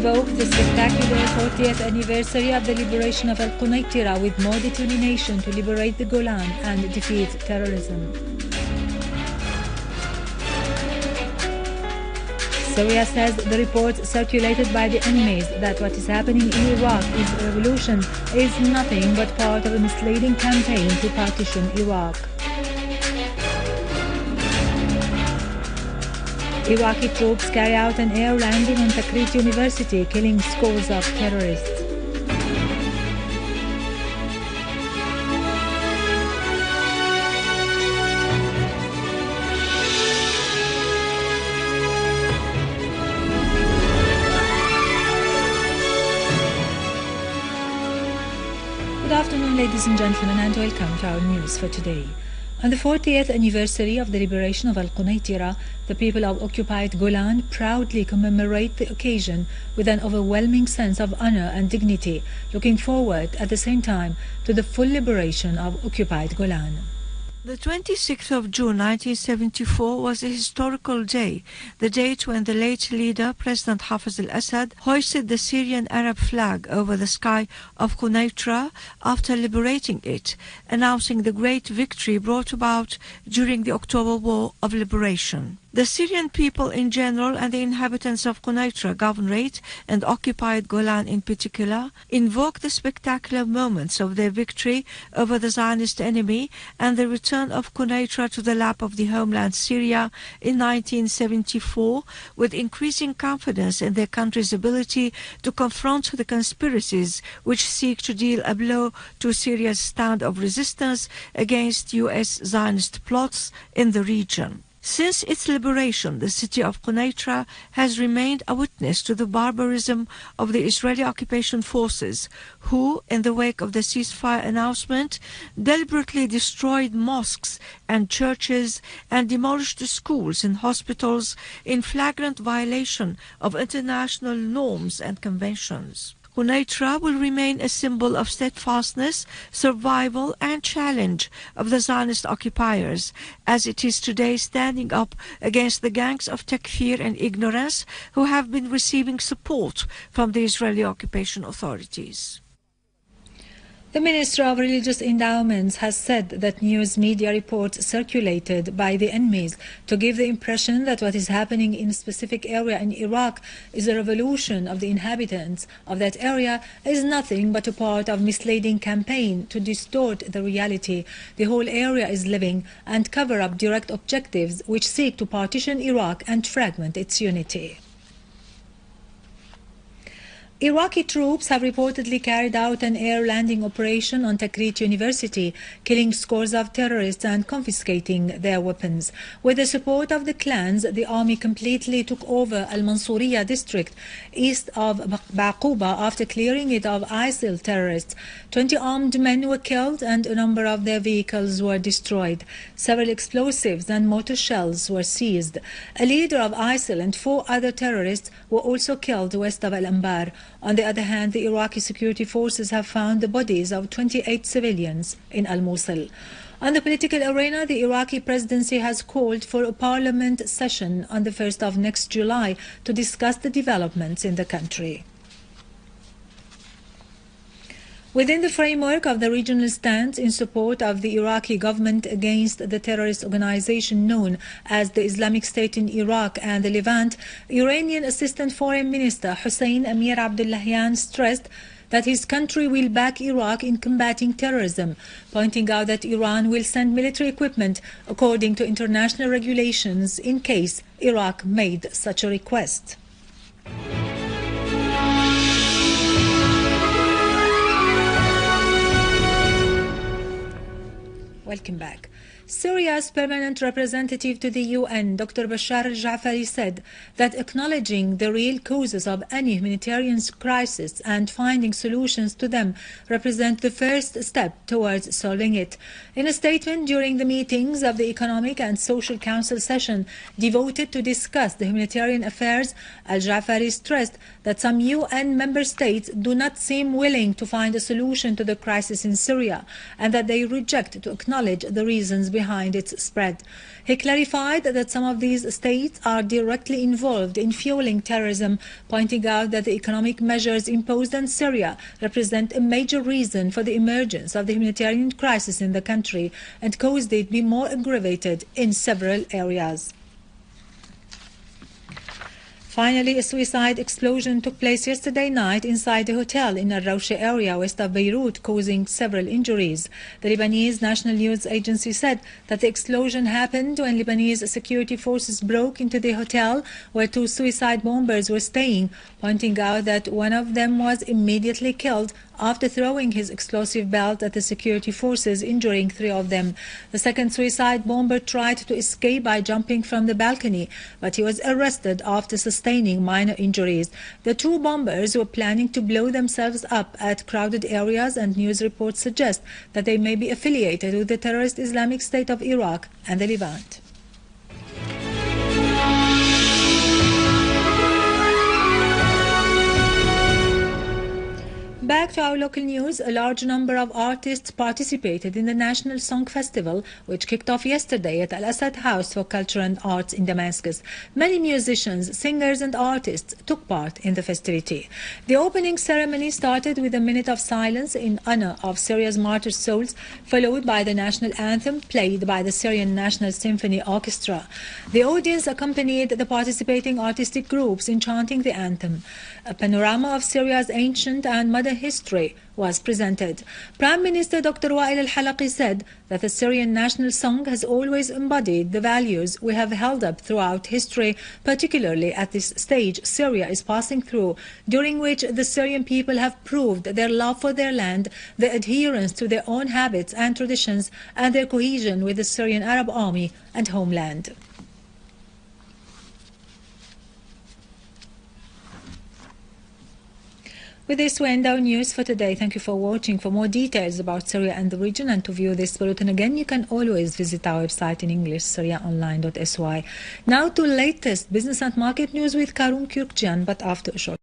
invoked the spectacular 40th anniversary of the liberation of al-Qaeda with more determination to liberate the Golan and defeat terrorism. Syria says the reports circulated by the enemies that what is happening in Iraq is a revolution is nothing but part of a misleading campaign to partition Iraq. Iraqi troops carry out an air landing on Tikrit University, killing scores of terrorists. Good afternoon, ladies and gentlemen, and welcome to our news for today. On the 40th anniversary of the liberation of al-Qaeda, the people of occupied Golan proudly commemorate the occasion with an overwhelming sense of honor and dignity, looking forward at the same time to the full liberation of occupied Golan. The 26th of June 1974 was a historical day, the date when the late leader, President Hafez al-Assad, hoisted the Syrian Arab flag over the sky of Quneitra after liberating it, announcing the great victory brought about during the October War of Liberation. The Syrian people in general and the inhabitants of Quneitra Governorate and occupied Golan in particular invoke the spectacular moments of their victory over the Zionist enemy and the return of Quneitra to the lap of the homeland Syria in 1974 with increasing confidence in their country's ability to confront the conspiracies which seek to deal a blow to Syria's stand of resistance against U.S. Zionist plots in the region. Since its liberation, the city of Quneitra has remained a witness to the barbarism of the Israeli occupation forces, who, in the wake of the ceasefire announcement, deliberately destroyed mosques and churches and demolished schools and hospitals in flagrant violation of international norms and conventions. Quneitra will remain a symbol of steadfastness, survival and challenge of the Zionist occupiers, as it is today standing up against the gangs of takfir and ignorance who have been receiving support from the Israeli occupation authorities. The Minister of Religious Endowments has said that news media reports circulated by the enemies to give the impression that what is happening in a specific area in Iraq is a revolution of the inhabitants of that area is nothing but a part of misleading campaign to distort the reality the whole area is living and cover up direct objectives which seek to partition Iraq and fragment its unity. Iraqi troops have reportedly carried out an air landing operation on Tikrit University, killing scores of terrorists and confiscating their weapons. With the support of the clans, the army completely took over al-Mansouriya district east of Baqouba after clearing it of ISIL terrorists. 20 armed men were killed and a number of their vehicles were destroyed. Several explosives and mortar shells were seized. A leader of ISIL and 4 other terrorists were also killed west of Al-Anbar. On the other hand, the Iraqi security forces have found the bodies of 28 civilians in Al-Mosul. On the political arena, the Iraqi presidency has called for a parliament session on the 1st of next July to discuss the developments in the country. Within the framework of the regional stance in support of the Iraqi government against the terrorist organization known as the Islamic State in Iraq and the Levant, Iranian Assistant Foreign Minister Hussein Amir Abdullahian stressed that his country will back Iraq in combating terrorism, pointing out that Iran will send military equipment according to international regulations in case Iraq made such a request. Welcome back. Syria's permanent representative to the UN, Dr. Bashar al-Ja'fari, said that acknowledging the real causes of any humanitarian crisis and finding solutions to them represent the first step towards solving it. In a statement during the meetings of the Economic and Social Council session devoted to discuss the humanitarian affairs, al-Ja'fari stressed that some UN member states do not seem willing to find a solution to the crisis in Syria and that they reject to acknowledge the reasons behind its spread. He clarified that some of these states are directly involved in fueling terrorism, pointing out that the economic measures imposed on Syria represent a major reason for the emergence of the humanitarian crisis in the country and caused it to be more aggravated in several areas. Finally, a suicide explosion took place yesterday night inside a hotel in al-Rawsha area west of Beirut, causing several injuries. The Lebanese National News Agency said that the explosion happened when Lebanese security forces broke into the hotel where two suicide bombers were staying, pointing out that one of them was immediately killed after throwing his explosive belt at the security forces, injuring three of them. The second suicide bomber tried to escape by jumping from the balcony, but he was arrested after sustaining minor injuries. The two bombers were planning to blow themselves up at crowded areas, and news reports suggest that they may be affiliated with the terrorist Islamic State of Iraq and the Levant. Back to our local news, a large number of artists participated in the National Song Festival, which kicked off yesterday at al-Assad House for Culture and Arts in Damascus. Many musicians, singers and artists took part in the festivity. The opening ceremony started with a minute of silence in honor of Syria's martyr souls, followed by the national anthem played by the Syrian National Symphony Orchestra. The audience accompanied the participating artistic groups in chanting the anthem. A panorama of Syria's ancient and modern history was presented. Prime Minister Dr. Wael al-Halaqi said that the Syrian national song has always embodied the values we have held up throughout history, particularly at this stage Syria is passing through, during which the Syrian people have proved their love for their land, their adherence to their own habits and traditions, and their cohesion with the Syrian Arab army and homeland. With this, we end our news for today. Thank you for watching. For more details about Syria and the region and to view this bulletin again, you can always visit our website in English, syriaonline.sy. Now to latest business and market news with Karun Kürkcan, but after a short